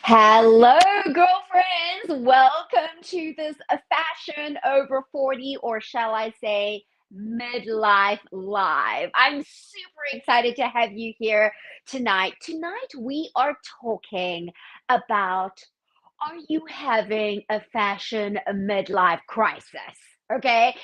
Hello, girlfriends. Welcome to this Fashion Over 40, or shall I say, Midlife Live. I'm super excited to have you here tonight. Tonight, we are talking about, are you having a fashion midlife crisis? Okay.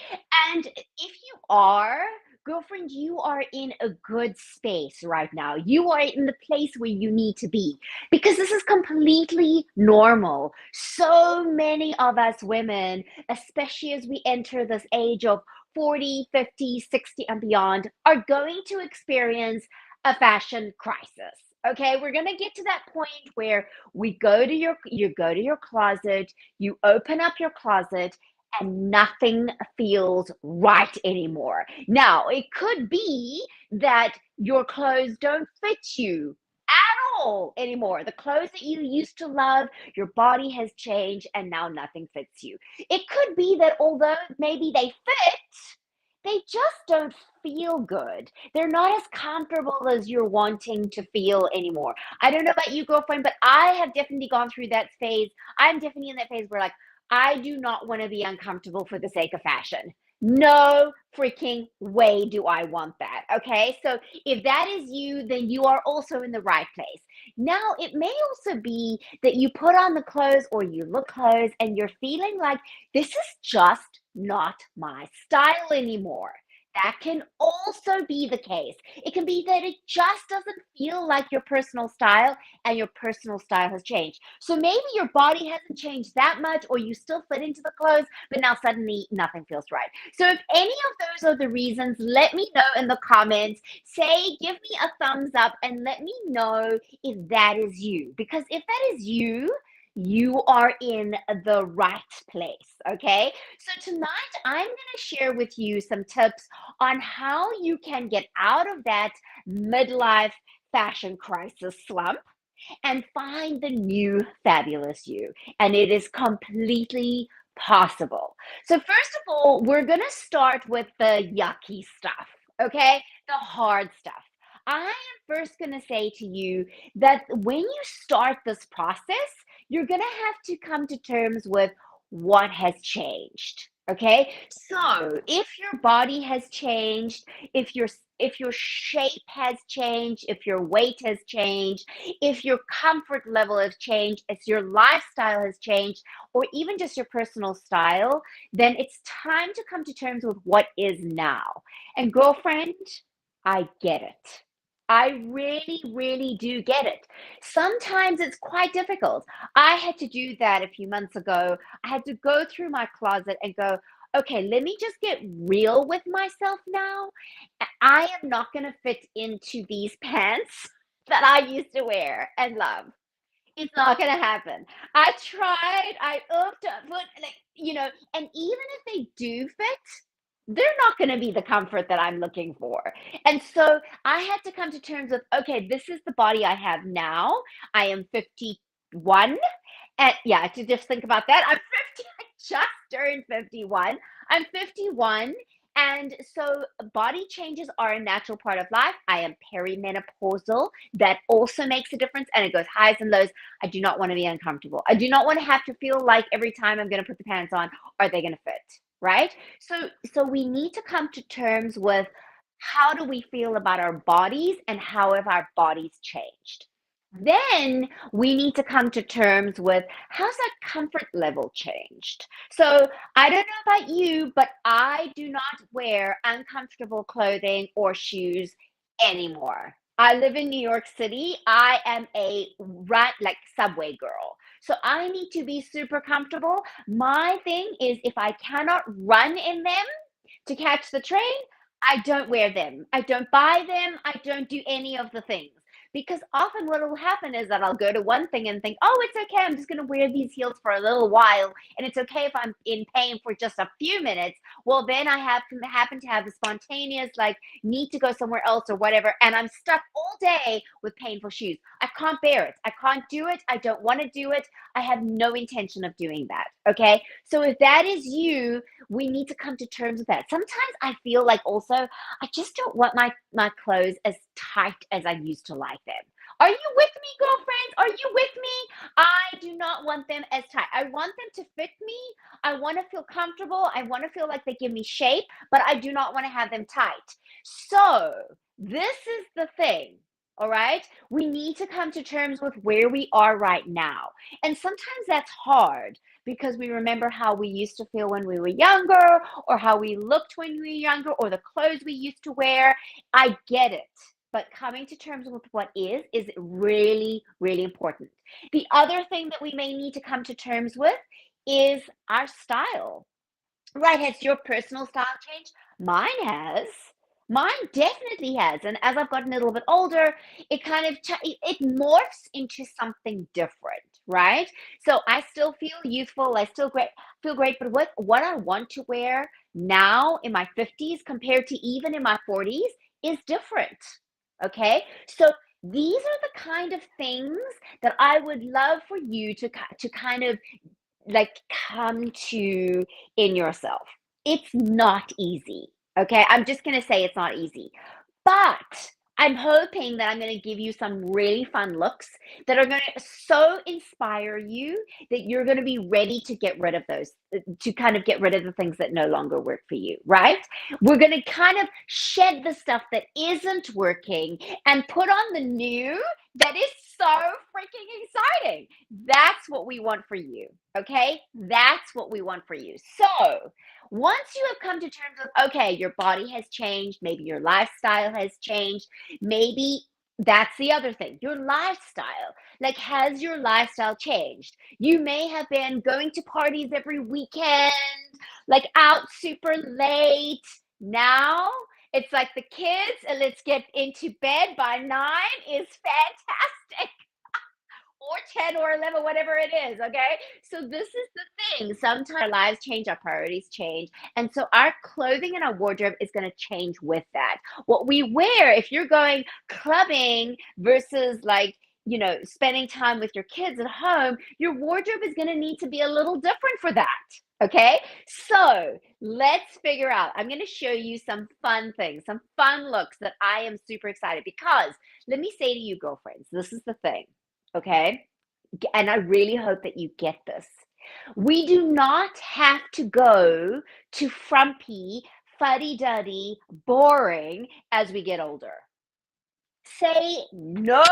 And if you are, girlfriend, you are in a good space right now. You are in the place where you need to be because this is completely normal. So many of us women, especially as we enter this age of 40, 50, 60, and beyond, are going to experience a fashion crisis. Okay, we're going to get to that point where you go to your closet, you open up your closet, and nothing feels right anymore. Now, it could be that your clothes don't fit you at all anymore. The clothes that you used to love, your body has changed and now nothing fits you. It could be that although maybe they fit, they just don't feel good. They're not as comfortable as you're wanting to feel anymore. I don't know about you, girlfriend, but I have definitely gone through that phase. I'm definitely in that phase where, like, I do not want to be uncomfortable for the sake of fashion. No freaking way do I want that. Okay. So if that is you, then you are also in the right place. Now, it may also be that you put on the clothes or you look clothes and you're feeling like this is just not my style anymore. That can also be the case. It can be that it just doesn't feel like your personal style and your personal style has changed. So maybe your body hasn't changed that much, or you still fit into the clothes, but now suddenly nothing feels right. So if any of those are the reasons, let me know in the comments. Say, give me a thumbs up and let me know if that is you. Because if that is you, you are in the right place. Okay. So tonight I'm going to share with you some tips on how you can get out of that midlife fashion crisis slump and find the new fabulous you. And it is completely possible. So, first of all, we're going to start with the yucky stuff, okay? The hard stuff. I am first going to say to you that when you start this process, you're going to have to come to terms with what has changed. Okay, so if your body has changed, if your shape has changed, if your weight has changed, if your comfort level has changed, if your lifestyle has changed, or even just your personal style, then it's time to come to terms with what is now. And girlfriend, I get it. I really, really do get it. Sometimes it's quite difficult. I had to do that a few months ago. I had to go through my closet and go, okay, let me just get real with myself now. I am not going to fit into these pants that I used to wear and love. It's not going to happen. I tried, I upped, put, like, and even if they do fit, they're not going to be the comfort that I'm looking for. And so I had to come to terms with, okay, this is the body I have now. I am 51. And yeah, to just think about that, I'm 50. I just turned 51. I'm 51. And so body changes are a natural part of life. I am perimenopausal. That also makes a difference. And it goes highs and lows. I do not want to be uncomfortable. I do not want to have to feel like every time I'm going to put the pants on, are they going to fit? Right? So we need to come to terms with, how do we feel about our bodies and how have our bodies changed? Then we need to come to terms with, how's that comfort level changed? So I don't know about you, but I do not wear uncomfortable clothing or shoes anymore. I live in New York City. I am a run like subway girl. So I need to be super comfortable. My thing is, if I cannot run in them to catch the train, I don't wear them. I don't buy them. I don't do any of the things. Because often what will happen is that I'll go to one thing and think, oh, it's okay. I'm just going to wear these heels for a little while. And it's okay if I'm in pain for just a few minutes. Well, then I happen to have a spontaneous, like, need to go somewhere else or whatever. And I'm stuck all day with painful shoes. I can't bear it. I can't do it. I don't want to do it. I have no intention of doing that. Okay. So if that is you, we need to come to terms with that. Sometimes I feel like also I just don't want my clothes as tight as I used to like them. Are you with me, girlfriends? Are you with me? not want them as tight. I want them to fit me. I want to feel comfortable. I want to feel like they give me shape, but I do not want to have them tight. So, this is the thing. All right. We need to come to terms with where we are right now. And sometimes that's hard because we remember how we used to feel when we were younger, or how we looked when we were younger, or the clothes we used to wear. I get it. But coming to terms with what is really, really important. The other thing that we may need to come to terms with is our style. Right, has your personal style changed? Mine has. Mine definitely has. And as I've gotten a little bit older, it kind of it morphs into something different, right? So I still feel youthful. I still feel great. But what I want to wear now in my 50s compared to even in my 40s is different. Okay, so these are the kind of things that I would love for you to kind of like come to in yourself. It's not easy. Okay. I'm just going to say it's not easy. But I'm hoping that I'm going to give you some really fun looks that are going to so inspire you that you're going to be ready to get rid of those, to kind of get rid of the things that no longer work for you, right? We're going to kind of shed the stuff that isn't working and put on the new that is so freaking exciting. That's what we want for you. Okay. That's what we want for you. So, once you have come to terms with, okay, your body has changed, maybe your lifestyle has changed, maybe that's the other thing, your lifestyle. Like, has your lifestyle changed? You may have been going to parties every weekend, like out super late. Now it's like the kids, and let's get into bed by 9 is fantastic. Or 10 or 11, whatever it is, okay? So this is the thing. Sometimes our lives change, our priorities change. And so our clothing and our wardrobe is going to change with that. What we wear, if you're going clubbing versus like, spending time with your kids at home, your wardrobe is going to need to be a little different for that. Okay, so let's figure out. I'm going to show you some fun things, some fun looks that I am super excited because let me say to you, girlfriends, this is the thing. Okay. And I really hope that you get this. We do not have to go to frumpy, fuddy duddy, boring as we get older. Say no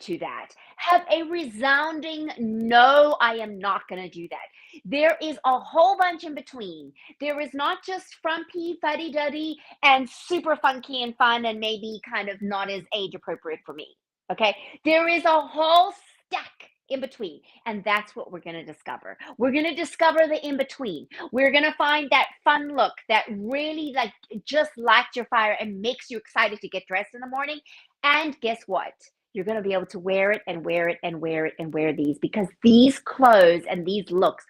to that. Have a resounding no, I am not going to do that. There is a whole bunch in between. There is not just frumpy, fuddy duddy, and super funky and fun and maybe kind of not as age appropriate for me. Okay. There is a whole stack in between. And that's what we're going to discover. We're going to discover the in between. We're going to find that fun look that really like just lights your fire and makes you excited to get dressed in the morning. And guess what? You're going to be able to wear it and wear it and wear it and wear these because these clothes and these looks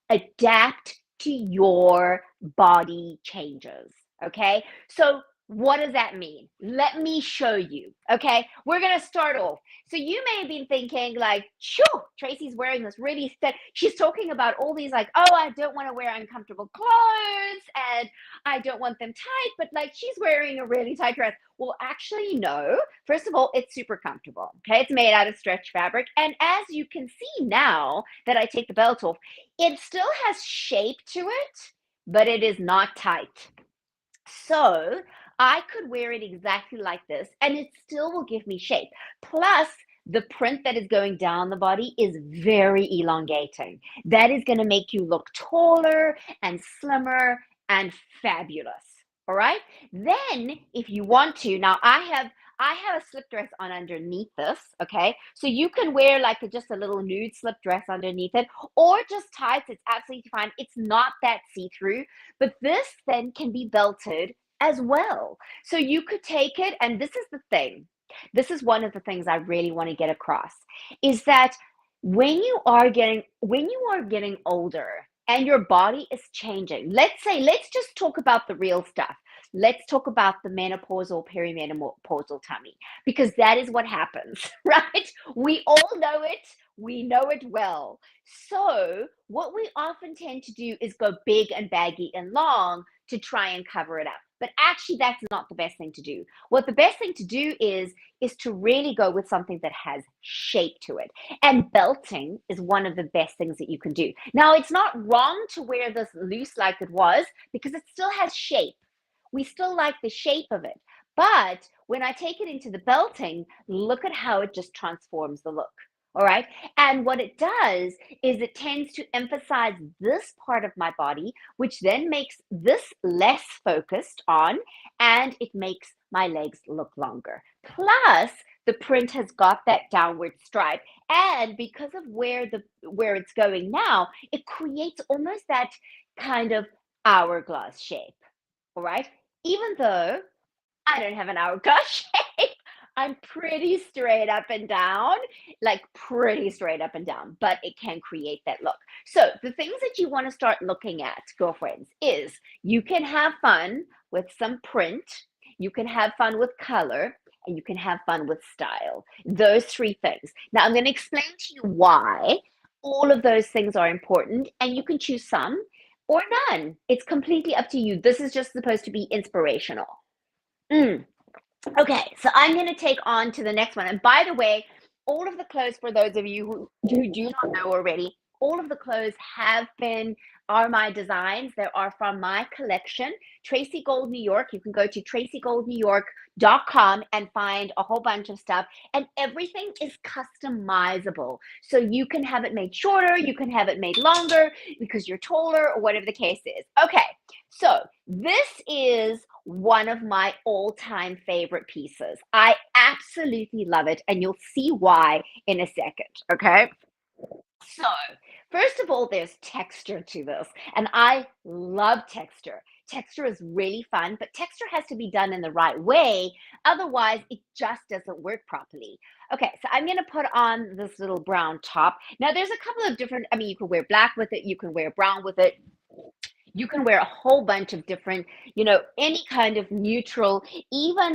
adapt to your body changes. Okay. So what does that mean? Let me show you. Okay. We're going to start off. So you may have been thinking like, sure, Tracy's wearing this really thick. She's talking about all these like, oh, I don't want to wear uncomfortable clothes and I don't want them tight, but like she's wearing a really tight dress. Well, actually, no. First of all, it's super comfortable. Okay. It's made out of stretch fabric. And as you can see now that I take the belt off, it still has shape to it, but it is not tight. So I could wear it exactly like this and it still will give me shape. Plus, the print that is going down the body is very elongating. That is going to make you look taller and slimmer and fabulous. All right. Then if you want to, now I have a slip dress on underneath this, okay? So you can wear like just a little nude slip dress underneath it or just tights. It's absolutely fine. It's not that see-through, but this then can be belted as well. So you could take it, and this is the thing. This is one of the things I really want to get across is that when you are getting older and your body is changing, let's just talk about the real stuff. Let's talk about the menopausal, perimenopausal tummy, because that is what happens, right? We all know it. We know it well. So what we often tend to do is go big and baggy and long to try and cover it up. but actually that's not the best thing to do. What the best thing to do is to really go with something that has shape to it. And belting is one of the best things that you can do. Now, it's not wrong to wear this loose like it was because it still has shape. We still like the shape of it. But when I take it into the belting, look at how it just transforms the look. All right. And what it does is it tends to emphasize this part of my body, which then makes this less focused on, and it makes my legs look longer. Plus, the print has got that downward stripe. And because of where it's going now, it creates almost that kind of hourglass shape. All right. Even though I don't have an hourglass shape, I'm pretty straight up and down, like pretty straight up and down, but it can create that look. So the things that you want to start looking at, girlfriends, is you can have fun with some print, you can have fun with color, and you can have fun with style. Those three things. Now I'm going to explain to you why all of those things are important, and you can choose some or none. It's completely up to you. This is just supposed to be inspirational. Mm. Okay, so I'm going to take on to the next one. And by the way, all of the clothes, for those of you who do not know already, all of the clothes are my designs. They are from my collection, Tracy Gold New York. You can go to tracygoldnewyork.com and find a whole bunch of stuff. And everything is customizable. So you can have it made shorter, you can have it made longer because you're taller or whatever the case is. Okay, so this is one of my all-time favorite pieces. I absolutely love it, and you'll see why in a second, okay? So, first of all, there's texture to this, and I love texture. Texture is really fun, but texture has to be done in the right way. Otherwise, it just doesn't work properly. Okay, so I'm going to put on this little brown top. Now, there's a couple of different, I mean, you can wear black with it, you can wear brown with it. You can wear a whole bunch of different, any kind of neutral, even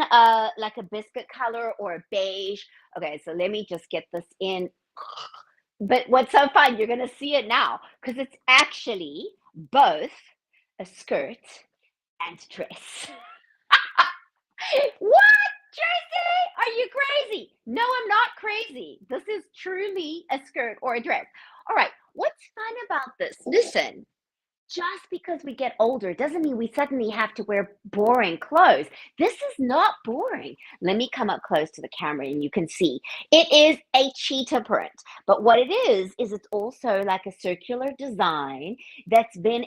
like a biscuit color or a beige. Okay, so let me just get this in. But what's so fun, you're going to see it now because it's actually both a skirt and dress. What, Tracy? Are you crazy? No, I'm not crazy. This is truly a skirt or a dress. All right, what's fun about this? Listen, just because we get older doesn't mean we suddenly have to wear boring clothes. This is not boring. Let me come up close to the camera and you can see. It is a cheetah print, but what it is it's also like a circular design that's been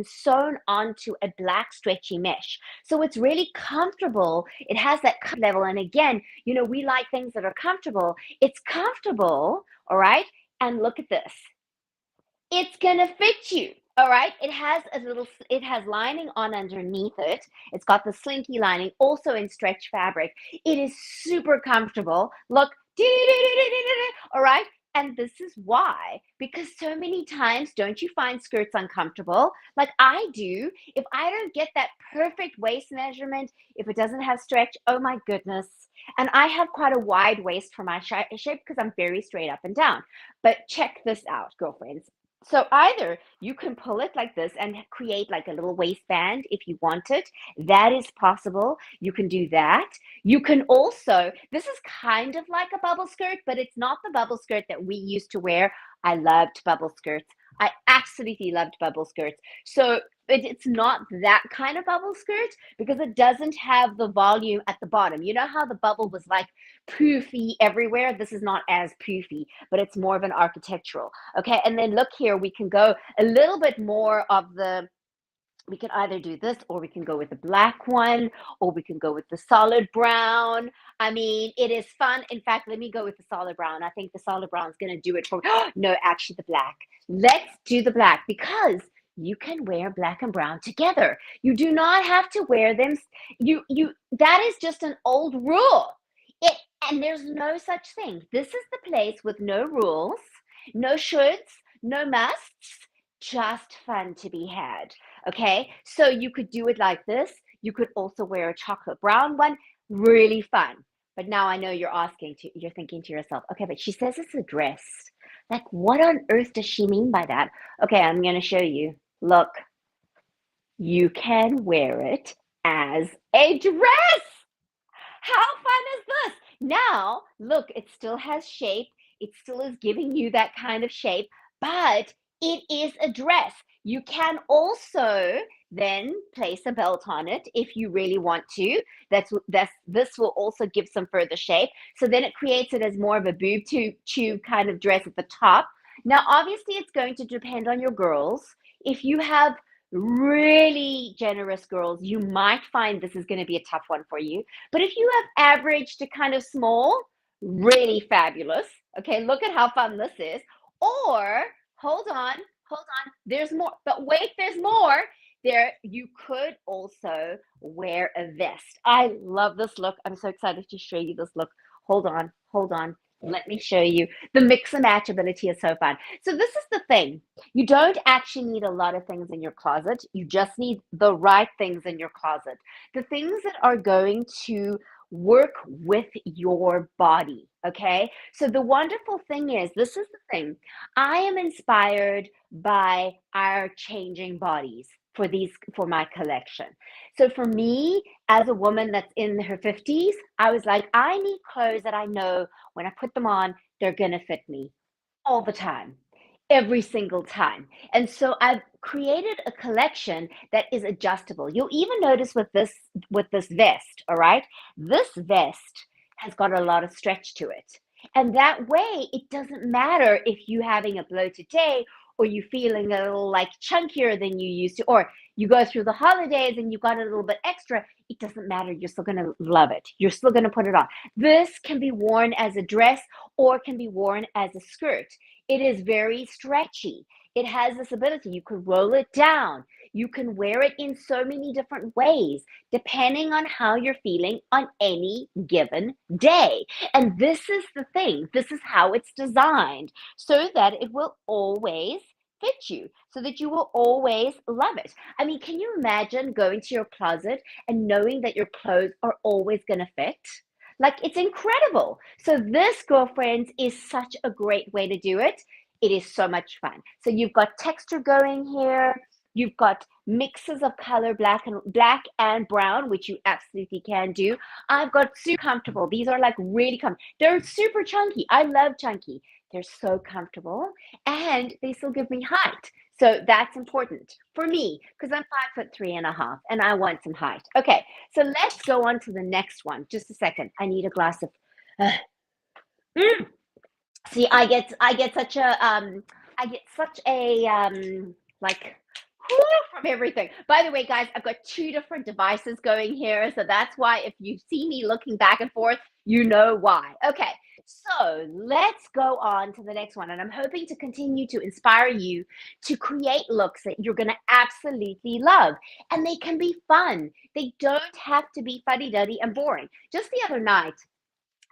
sewn onto a black stretchy mesh. So it's really comfortable. It has that comfort level. And again, we like things that are comfortable. It's comfortable, all right? And look at this. It's gonna fit you. All right. It has lining on underneath it. It's got the slinky lining, also in stretch fabric. It is super comfortable. Look, all right. And this is why, because so many times, don't you find skirts uncomfortable? Like I do. If I don't get that perfect waist measurement, if it doesn't have stretch, oh my goodness. And I have quite a wide waist for my shape because I'm very straight up and down. But check this out, girlfriends. So either you can pull it like this and create like a little waistband if you want it. That is possible. You can do that. You can also, this is kind of like a bubble skirt, but it's not the bubble skirt that we used to wear. I loved bubble skirts. I absolutely loved bubble skirts. So it's not that kind of bubble skirt because it doesn't have the volume at the bottom. You know how the bubble was like poofy everywhere? This is not as poofy, but it's more of an architectural. Okay, and then look here, we can go a little bit more of we can either do this or we can go with the black one or we can go with the solid brown. I mean, it is fun. In fact, let me go with the solid brown. I think the solid brown is going to do it for me. No, actually the black. Let's do the black because you can wear black and brown together. You do not have to wear them. That is just an old rule. And there's no such thing. This is the place with no rules, no shoulds, no musts, just fun to be had. Okay, so you could do it like this. You could also wear a chocolate brown one. Really fun. But now I know you're thinking to yourself, okay, but she says it's a dress. Like, what on earth does she mean by that? Okay, I'm going to show you. Look, you can wear it as a dress. How fun is this? Now, look, it still has shape. It still is giving you that kind of shape, but it is a dress. You can also then place a belt on it if you really want to. This will also give some further shape. So then it creates it as more of a boob tube kind of dress at the top. Now, obviously, it's going to depend on your girls. If you have really generous girls, you might find this is going to be a tough one for you. But if you have average to kind of small, really fabulous. Okay, look at how fun this is. Or hold on, there's more. But wait, there's more. There, you could also wear a vest. I love this look. I'm so excited to show you this look. Hold on, hold on. Let me show you. The mix and match ability is so fun. So this is the thing. You don't actually need a lot of things in your closet. You just need the right things in your closet. The things that are going to work with your body. Okay. So the wonderful thing is, this is the thing. I am inspired by our changing bodies for my collection. So for me, as a woman that's in her 50s, I was like, I need clothes that I know when I put them on, they're going to fit me all the time, every single time. And so I've created a collection that is adjustable. You'll even notice with this vest, all right? This vest has got a lot of stretch to it. And that way, it doesn't matter if you're having a bloated day or you feeling a little like chunkier than you used to, or you go through the holidays and you got a little bit extra, it doesn't matter. You're still going to love it. You're still going to put it on. This can be worn as a dress or can be worn as a skirt. It is very stretchy. It has this ability. You could roll it down. You can wear it in so many different ways, depending on how you're feeling on any given day. And this is the thing. This is how it's designed so that it will always fit you, so that you will always love it. I mean, can you imagine going to your closet and knowing that your clothes are always going to fit? Like, it's incredible. So this, girlfriends, is such a great way to do it. It is so much fun. So you've got texture going here. You've got mixes of color, black and brown, which you absolutely can do. I've got super comfortable. These are like really comfortable. They're super chunky. I love chunky. They're so comfortable and they still give me height. So that's important for me because I'm 5'3.5" and I want some height. Okay, so let's go on to the next one. Just a second. I need a glass of. Uh, mm. See, I get such a like from everything. By the way, guys, I've got two different devices going here, so that's why if you see me looking back and forth, you know why. Okay, so let's go on to the next one, and I'm hoping to continue to inspire you to create looks that you're going to absolutely love, and they can be fun. They don't have to be fuddy-duddy and boring. Just the other night,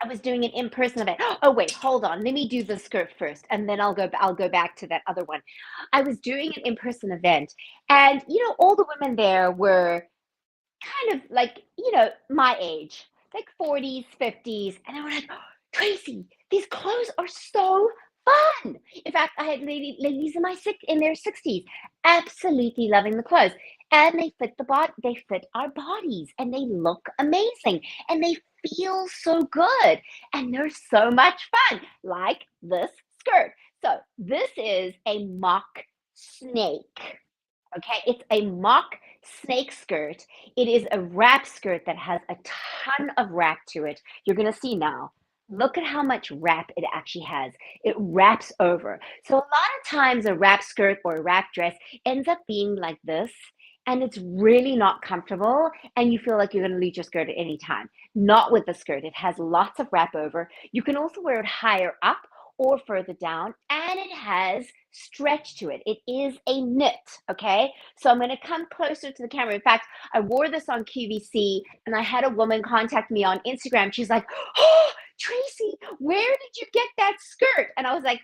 I was doing an in-person event. Oh wait, hold on. Let me do the skirt first, and then I'll go back to that other one. I was doing an in-person event, and all the women there were kind of like, my age, like 40s, 50s, and they were like, oh, Tracy, these clothes are so fun. In fact, I had ladies in their 60s, absolutely loving the clothes. And they fit they fit our bodies, and they look amazing, and they feel so good, and they're so much fun, like this skirt. So this is a mock snake. Okay, it's a mock snake skirt. It is a wrap skirt that has a ton of wrap to it. You're gonna see now. Look at how much wrap it actually has. It wraps over. So a lot of times a wrap skirt or a wrap dress ends up being like this, and it's really not comfortable, and you feel like you're going to lose your skirt at any time. Not with the skirt. It has lots of wrap over. You can also wear it higher up or further down, and it has stretch to it. It is a knit, okay? So I'm going to come closer to the camera. In fact, I wore this on QVC, and I had a woman contact me on Instagram. She's like, oh, Tracy, where did you get that skirt? And I was like,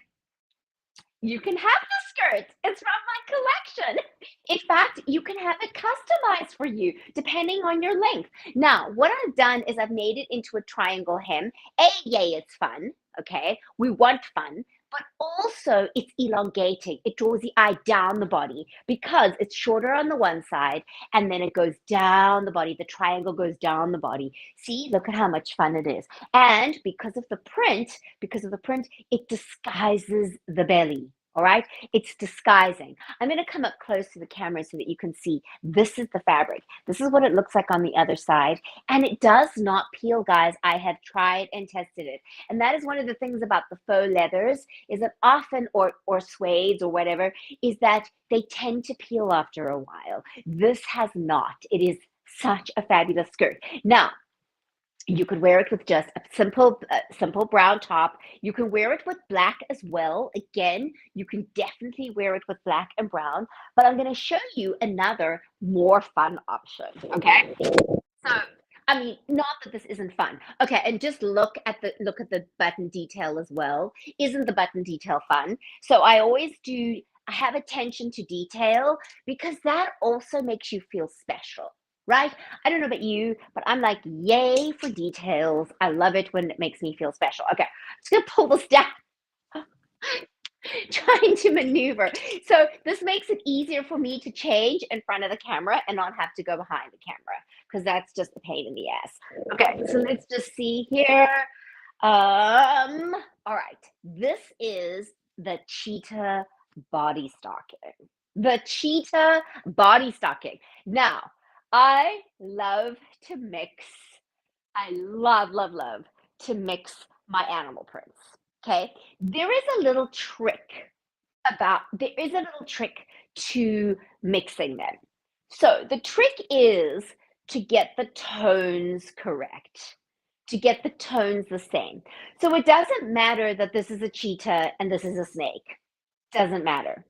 you can have the skirt. It's from my collection. In fact, you can have it customized for you depending on your length. Now, what I've done is I've made it into a triangle hem. Yay, it's fun. Okay, we want fun, but also it's elongating. It draws the eye down the body because it's shorter on the one side and then it goes down the body. The triangle goes down the body. See, look at how much fun it is. And because of the print, it disguises the belly. All right, it's disguising. I'm going to come up close to the camera so that you can see this is the fabric. This is what it looks like on the other side. And it does not peel, guys. I have tried and tested it. And that is one of the things about the faux leathers is that often, or suedes or whatever, is that they tend to peel after a while. This has not. It is such a fabulous skirt. Now, you could wear it with just a simple brown top. You can wear it with black as well. Again, you can definitely wear it with black and brown, but I'm going to show you another more fun option. Okay. So, I mean, not that this isn't fun. Okay, and just look at the button detail as well. Isn't the button detail fun? So I have attention to detail because that also makes you feel special, right? I don't know about you, but I'm like, yay for details. I love it when it makes me feel special. Okay, I'm just gonna pull this down. Trying to maneuver. So this makes it easier for me to change in front of the camera and not have to go behind the camera because that's just a pain in the ass. Okay, so let's just see here. All right. This is the cheetah body stocking. The cheetah body stocking. Now, I love to mix. I love, love, love to mix my animal prints. Okay. There is a little trick to mixing them. So the trick is to get the tones correct, to get the tones the same. So it doesn't matter that this is a cheetah and this is a snake. Doesn't matter.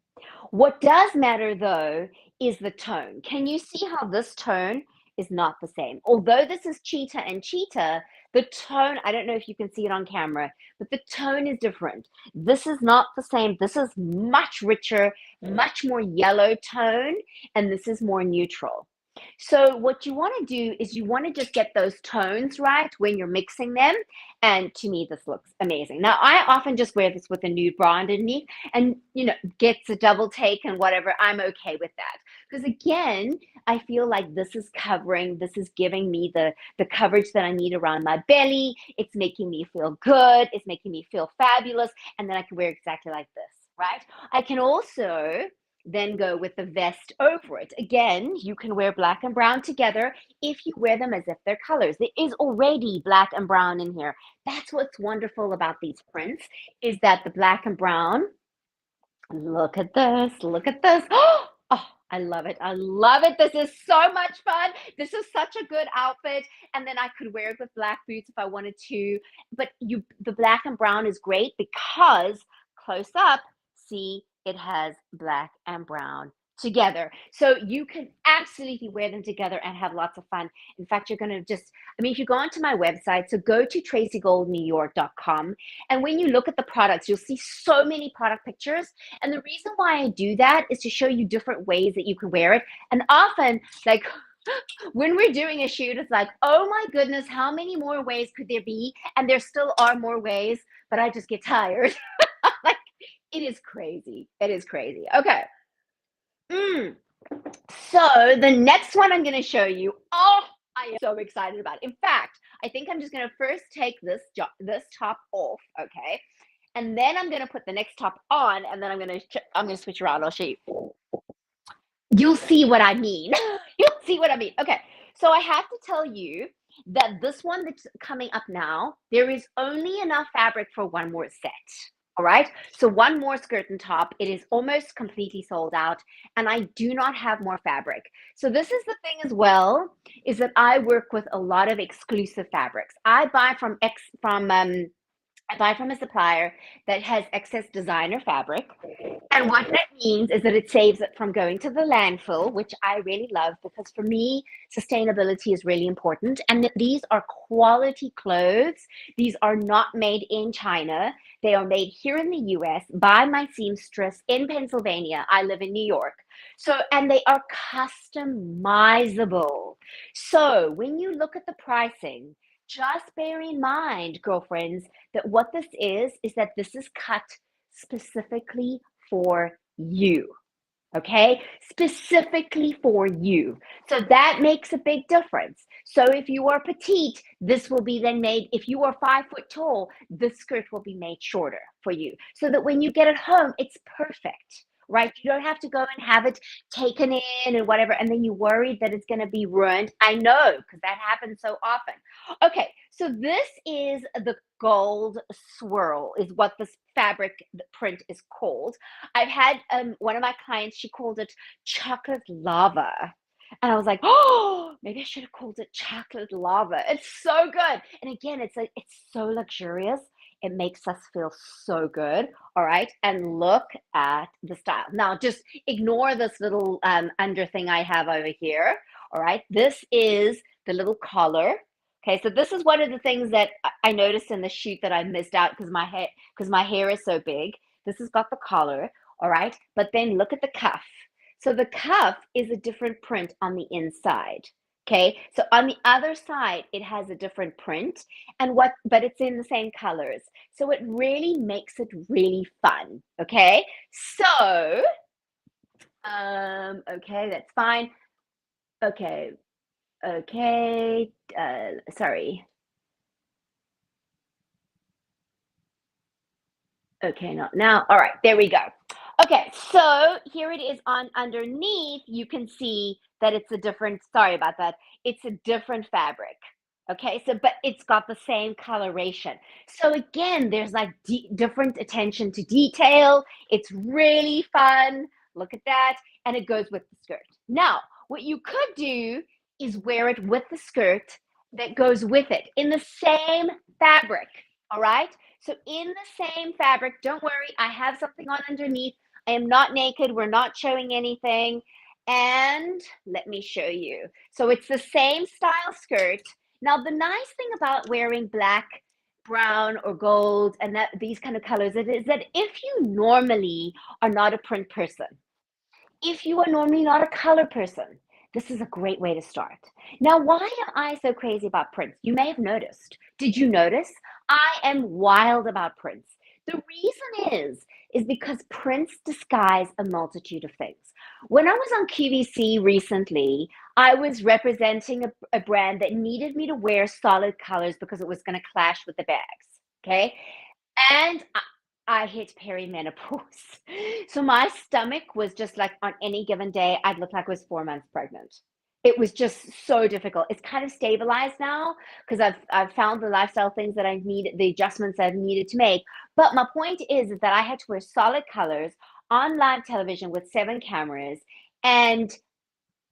What does matter though is the tone. Can you see how this tone is not the same? Although this is cheetah and cheetah, the tone, I don't know if you can see it on camera, but the tone is different. This is not the same. This is much richer, much more yellow tone, and this is more neutral. So what you want to do is you want to just get those tones right when you're mixing them. And to me, this looks amazing. Now, I often just wear this with a nude bra underneath and, gets a double take and whatever. I'm okay with that. Because again, I feel like this is giving me the coverage that I need around my belly. It's making me feel good. It's making me feel fabulous. And then I can wear exactly like this, right? I can also then go with the vest over it. Again, you can wear black and brown together if you wear them as if they're colors. There is already black and brown in here. That's what's wonderful about these prints is that the black and brown, look at this, look at this. Oh, I love it. I love it. This is so much fun. This is such a good outfit. And then I could wear it with black boots if I wanted to. But the black and brown is great because close up, see, it has black and brown together. So you can absolutely wear them together and have lots of fun. In fact, you're going to if you go onto my website, so go to tracygoldnewyork.com. And when you look at the products, you'll see so many product pictures. And the reason why I do that is to show you different ways that you can wear it. And often, like, when we're doing a shoot, it's like, oh my goodness, how many more ways could there be? And there still are more ways, but I just get tired. Like, it is crazy. It is crazy. Okay. So the next one I'm going to show you, oh, I am so excited about it. In fact, I think I'm just going to first take this top off, okay? And then I'm going to put the next top on, and then I'm going to switch around. I'll show you. You'll see what I mean. You'll see what I mean. Okay, so I have to tell you that this one that's coming up now, there is only enough fabric for one more set. All right, so one more skirt and top. It is almost completely sold out, and I do not have more fabric. So this is the thing as well, is that I work with a lot of exclusive fabrics. I buy from a supplier that has excess designer fabric. And what that means is that it saves it from going to the landfill, which I really love because for me, sustainability is really important. And that these are quality clothes. These are not made in China. They are made here in the US by my seamstress in Pennsylvania. I live in New York. So, and they are customizable. So when you look at the pricing, just bear in mind, girlfriends, that what this is that this is cut specifically for you. Okay, specifically for you. So that makes a big difference. So if you are petite, this will be then made, if you are 5 foot tall, this skirt will be made shorter for you so that when you get it home, it's perfect. Right? You don't have to go and have it taken in and whatever, and then you worry that it's going to be ruined. I know because that happens so often. Okay, so this is the gold swirl, is what this fabric print is called. I've had one of my clients, she called it chocolate lava. And I was like, oh, maybe I should have called it chocolate lava. It's so good. And again, it's so luxurious. It makes us feel so good. All right. And look at the style. Now, just ignore this little under thing I have over here. All right. This is the little collar. Okay. So this is one of the things that I noticed in the shoot that I missed out because my hair is so big. This has got the collar. All right. But then look at the cuff. So the cuff is a different print on the inside. Okay. So on the other side, it has a different print but it's in the same colors. So it really makes it really fun. Okay. So, okay, that's fine. Okay. Okay. Sorry. Okay, not now. All right, there we go. Okay, so here it is on underneath. You can see that it's a different, sorry about that. It's a different fabric. Okay, so but it's got the same coloration. So again, there's like different attention to detail. It's really fun. Look at that. And it goes with the skirt. Now, what you could do is wear it with the skirt that goes with it in the same fabric. All right. So in the same fabric, don't worry, I have something on underneath. I am not naked. We're not showing anything. And let me show you. So it's the same style skirt. Now, the nice thing about wearing black, brown, or gold and these kind of colors is that if you normally are not a print person, if you are normally not a color person, this is a great way to start. Now, why am I so crazy about prints? You may have noticed. Did you notice? I am wild about prints. The reason is because prints disguise a multitude of things. When I was on QVC recently, I was representing a brand that needed me to wear solid colors because it was going to clash with the bags. Okay. And I hit perimenopause. So my stomach was just like on any given day, I'd look like I was 4 months pregnant. It was just so difficult. It's kind of stabilized now because I've found the lifestyle things that I need, the adjustments I've needed to make. But my point is that I had to wear solid colors on live television with 7 cameras, and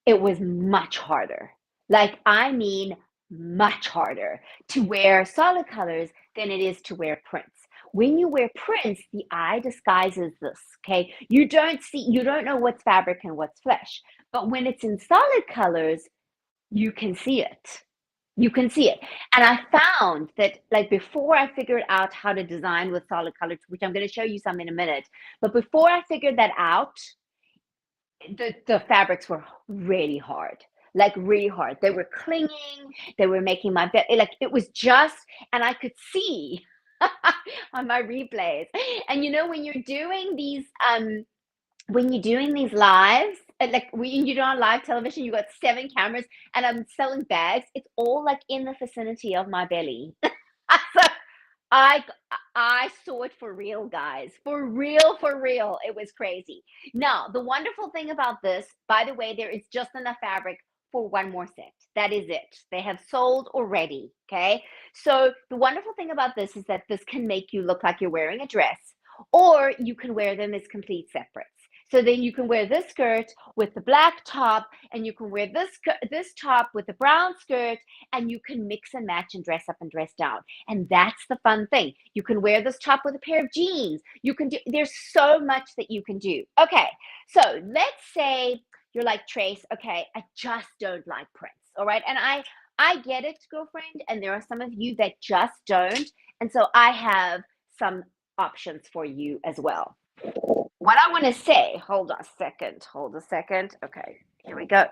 it was much harder. Like, I mean, much harder to wear solid colors than it is to wear prints. When you wear prints, the eye disguises this, okay? You don't know what's fabric and what's flesh. But when it's in solid colors, you can see it. You can see it. And I found that, like, before I figured out how to design with solid colors, which I'm going to show you some in a minute, but before I figured that out, the fabrics were really hard, like really hard. They were clinging, they were making my bed, like it was just, and I could see on my replays. And when you're doing these lives, like when you're on live television, you got 7 cameras and I'm selling bags, it's all like in the vicinity of my belly. So I I saw it for real, guys. For real, for real. It was crazy. Now, the wonderful thing about this, by the way, there is just enough fabric for one more set. That is it. They have sold already. Okay. So the wonderful thing about this is that this can make you look like you're wearing a dress, or you can wear them as complete separates. So then you can wear this skirt with the black top, and you can wear this top with the brown skirt, and you can mix and match and dress up and dress down. And that's the fun thing. You can wear this top with a pair of jeans. There's so much that you can do. Okay, so let's say you're like, Trace, okay, I just don't like prints. All right. And I get it, girlfriend. And there are some of you that just don't. And so I have some options for you as well. What I want to say, hold a second. Okay, here we go.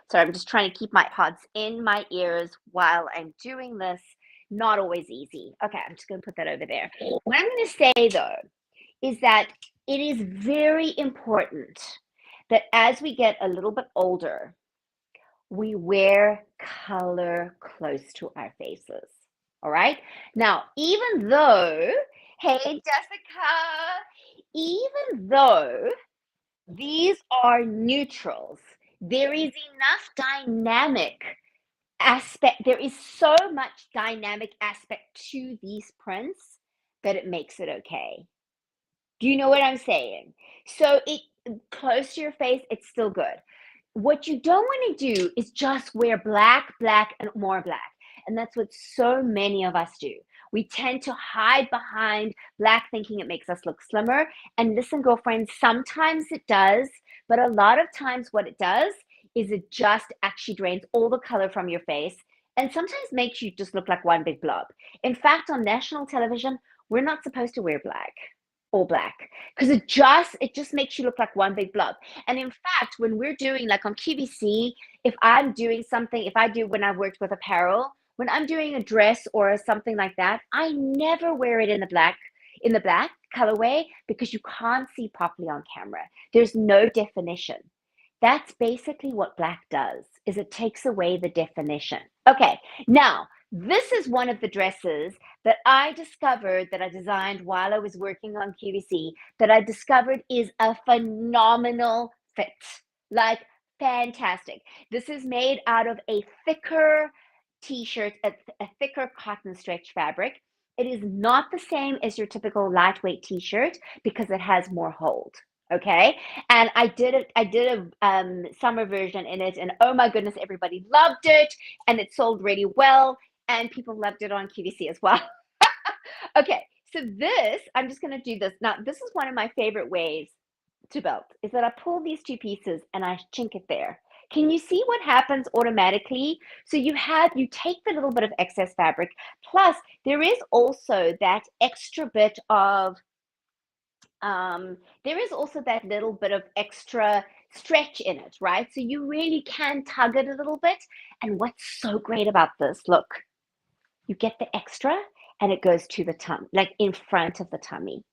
So I'm just trying to keep my pods in my ears while I'm doing this. Not always easy. Okay, I'm just going to put that over there. What I'm going to say though is that it is very important that as we get a little bit older, we wear color close to our faces. All right. Now, even though, hey, Jessica, even though these are neutrals, there is enough dynamic aspect. There is so much dynamic aspect to these prints that it makes it okay. Do you know what I'm saying? So it close to your face, it's still good. What you don't want to do is just wear black, black, and more black. And that's what so many of us do. We tend to hide behind black thinking it makes us look slimmer. And listen, girlfriends, sometimes it does, but a lot of times what it does is it just actually drains all the color from your face and sometimes makes you just look like one big blob. In fact, on national television, we're not supposed to wear black or black because it just makes you look like one big blob. And in fact, when we're doing like on QVC, if I'm doing something, if I do when I worked with apparel, when I'm doing a dress or something like that, I never wear it in the black colorway because you can't see properly on camera. There's no definition. That's basically what black does, is it takes away the definition. Okay, now this is one of the dresses that I discovered that I designed while I was working on QVC that I discovered is a phenomenal fit. Like fantastic. This is made out of a thicker t-shirt, a thicker cotton stretch fabric. It is not the same as your typical lightweight t-shirt because it has more hold. Okay. And I did a summer version in it, and oh my goodness, everybody loved it, and it sold really well, and people loved it on QVC as well. Okay, so this, I'm just going to do this. Now, this is one of my favorite ways to belt, is that I pull these two pieces and I chink it there. Can you see what happens automatically? So you take the little bit of excess fabric, plus there is also that extra bit of there is also that little bit of extra stretch in it, right? So you really can tug it a little bit. And what's so great about this, look, you get the extra and it goes to the tummy, like in front of the tummy.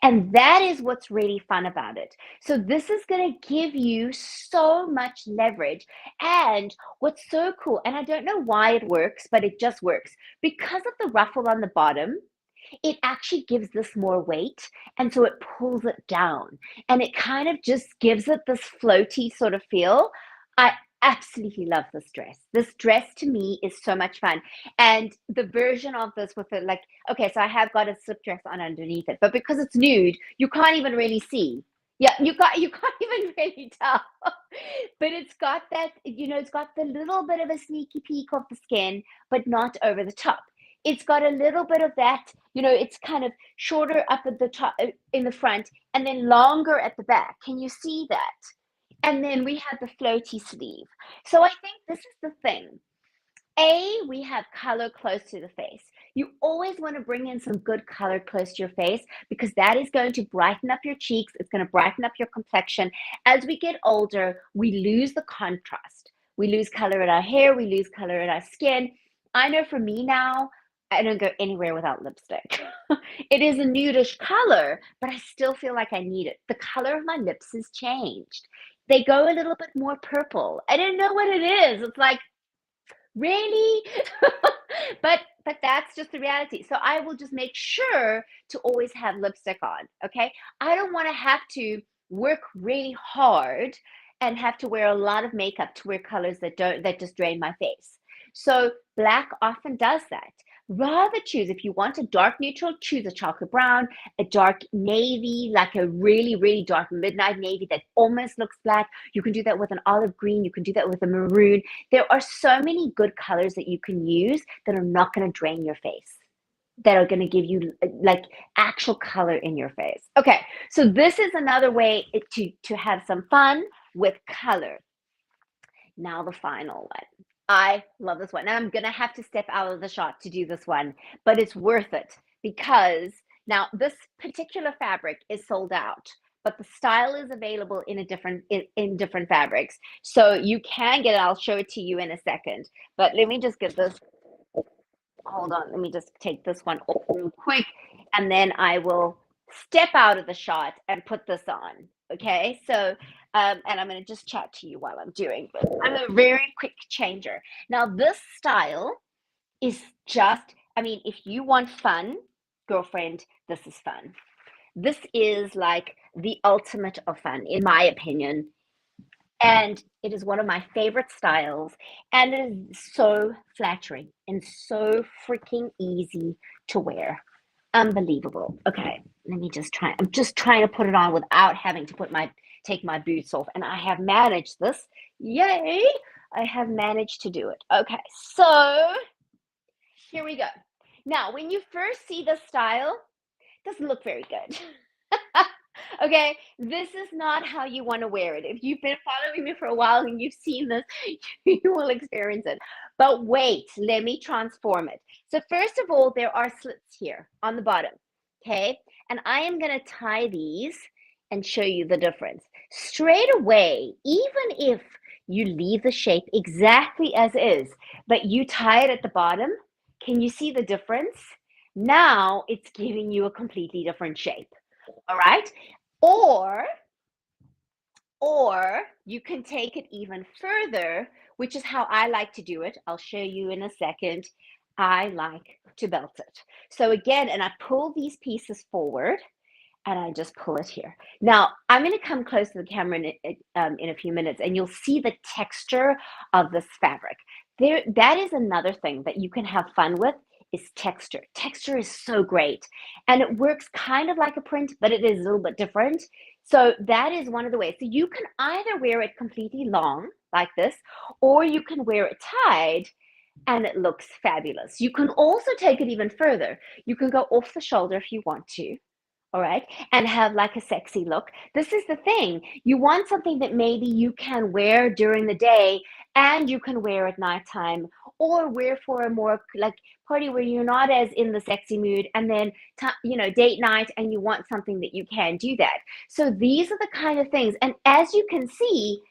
And that is what's really fun about it. So this is going to give you so much leverage. And what's so cool, and I don't know why it works, but it just works. Because of the ruffle on the bottom, it actually gives this more weight. And so it pulls it down. And it kind of just gives it this floaty sort of feel. I absolutely love this dress. This dress to me is so much fun. And the version of this with it, like, okay, so I have got a slip dress on underneath it, but because it's nude, you can't even really see. Yeah, you can't even really tell. But it's got that, it's got the little bit of a sneaky peek of the skin, but not over the top. It's got a little bit of that, it's kind of shorter up at the top in the front and then longer at the back. Can you see that? And then we have the floaty sleeve. So I think this is the thing. We have color close to the face. You always want to bring in some good color close to your face because that is going to brighten up your cheeks. It's going to brighten up your complexion. As we get older, we lose the contrast. We lose color in our hair. We lose color in our skin. I know for me now, I don't go anywhere without lipstick. It is a nudish color, but I still feel like I need it. The color of my lips has changed. They go a little bit more purple. I don't know what it is. It's like, really? But that's just the reality. So I will just make sure to always have lipstick on, okay? I don't want to have to work really hard and have to wear a lot of makeup to wear colors that just drain my face. So black often does that. Rather choose, if you want a dark neutral, choose a chocolate brown, a dark navy, like a really, really dark midnight navy that almost looks black. You can do that with an olive green. You can do that with a maroon. There are so many good colors that you can use that are not going to drain your face, that are going to give you like actual color in your face. Okay, so this is another way to have some fun with color. Now the final one. I love this one. And I'm going to have to step out of the shot to do this one, but it's worth it because now this particular fabric is sold out, but the style is available in different fabrics. So you can get it. I'll show it to you in a second, but let me just get this. Hold on. Let me just take this one off real quick and then I will step out of the shot and put this on. Okay, so and I'm going to just chat to you while I'm doing this. I'm a very quick changer. Now, this style is just, I mean, if you want fun, girlfriend, this is fun. This is like the ultimate of fun, in my opinion. And it is one of my favorite styles. And it is so flattering and so freaking easy to wear. Unbelievable. Okay, let me just try. I'm just trying to put it on without having to take my boots off. And I have managed this. Yay! I have managed to do it. Okay, so here we go. Now, when you first see the style, it doesn't look very good. Okay, this is not how you want to wear it. If you've been following me for a while and you've seen this, you will experience it. But wait, let me transform it. So first of all, there are slits here on the bottom, okay? And I am going to tie these and show you the difference. Straight away, even if you leave the shape exactly as is, but you tie it at the bottom, can you see the difference? Now it's giving you a completely different shape. All right. Or or you can take it even further, which is how I like to do it. I'll show you in a second. I like to belt it. So again, and I pull these pieces forward and I just pull it here. Now, I'm going to come close to the camera in a few minutes and you'll see the texture of this fabric. That is another thing that you can have fun with is texture. Texture is so great and it works kind of like a print, but it is a little bit different. So that is one of the ways. So you can either wear it completely long like this, or you can wear it tied and it looks fabulous. You can also take it even further. You can go off the shoulder if you want to, all right, and have like a sexy look. This is the thing. You want something that maybe you can wear during the day and you can wear at nighttime, or wear for a more like party where you're not as in the sexy mood, and then date night and you want something that you can do that. So these are the kind of things, and as you can see,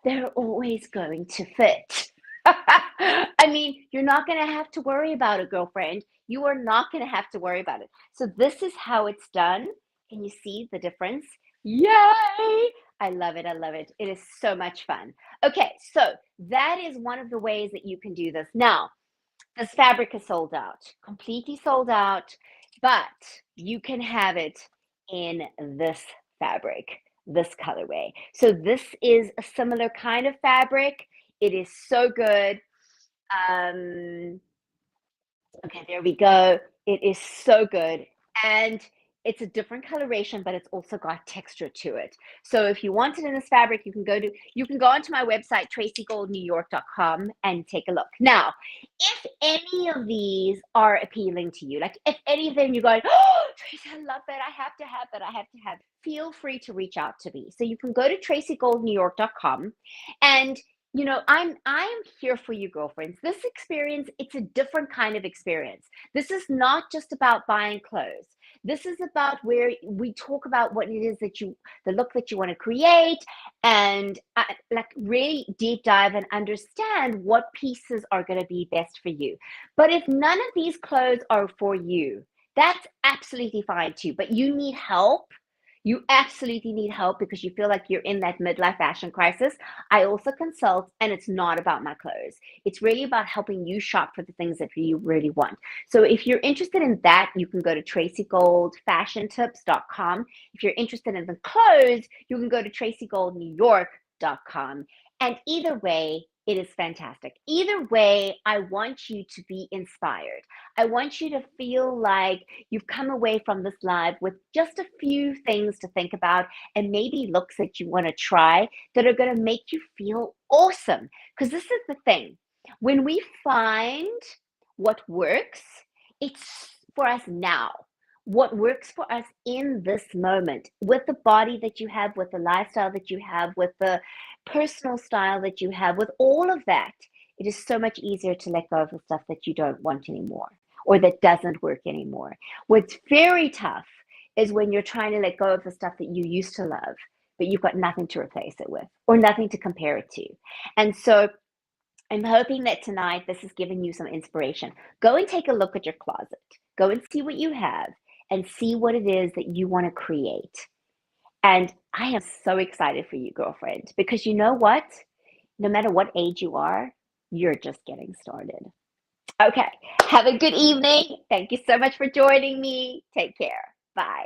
they're always going to fit. I mean, you're not going to have to worry about it, girlfriend. You are not going to have to worry about it. So this is how it's done. Can you see the difference? Yay! I love it. I love it. It is so much fun. Okay, so that is one of the ways that you can do this. Now, this fabric is sold out, completely sold out, but you can have it in this fabric, this colorway. So this is a similar kind of fabric. It is so good. Okay, there we go. It is so good. And it's a different coloration, but it's also got texture to it. So if you want it in this fabric, you can go onto my website, tracygoldnewyork.com, and take a look. Now, if any of these are appealing to you, like if any of them you're going, oh, Tracy, I love that. I have to have that. I have to have, feel free to reach out to me. So you can go to tracygoldnewyork.com and I'm here for you, girlfriends. This experience, it's a different kind of experience. This is not just about buying clothes. This is about where we talk about what it is the look that you want to create, and like really deep dive and understand what pieces are going to be best for you. But if none of these clothes are for you, that's absolutely fine too. But you need help. You absolutely need help because you feel like you're in that midlife fashion crisis. I also consult, and it's not about my clothes. It's really about helping you shop for the things that you really want. So if you're interested in that, you can go to tracygoldfashiontips.com. If you're interested in the clothes, you can go to tracygoldnewyork.com. And either way, it is fantastic. Either way, I want you to be inspired. I want you to feel like you've come away from this live with just a few things to think about and maybe looks that you want to try that are going to make you feel awesome. Because this is the thing. When we find what works, it's for us now. What works for us in this moment, with the body that you have, with the lifestyle that you have, with the personal style that you have, with all of that, it is so much easier to let go of the stuff that you don't want anymore or that doesn't work anymore. What's very tough is when you're trying to let go of the stuff that you used to love, but you've got nothing to replace it with or nothing to compare it to. And so I'm hoping that tonight this has given you some inspiration. Go and take a look at your closet. Go and see what you have and see what it is that you want to create. And I am so excited for you, girlfriend, because you know what? No matter what age you are, you're just getting started. Okay. Have a good evening. Thank you so much for joining me. Take care. Bye.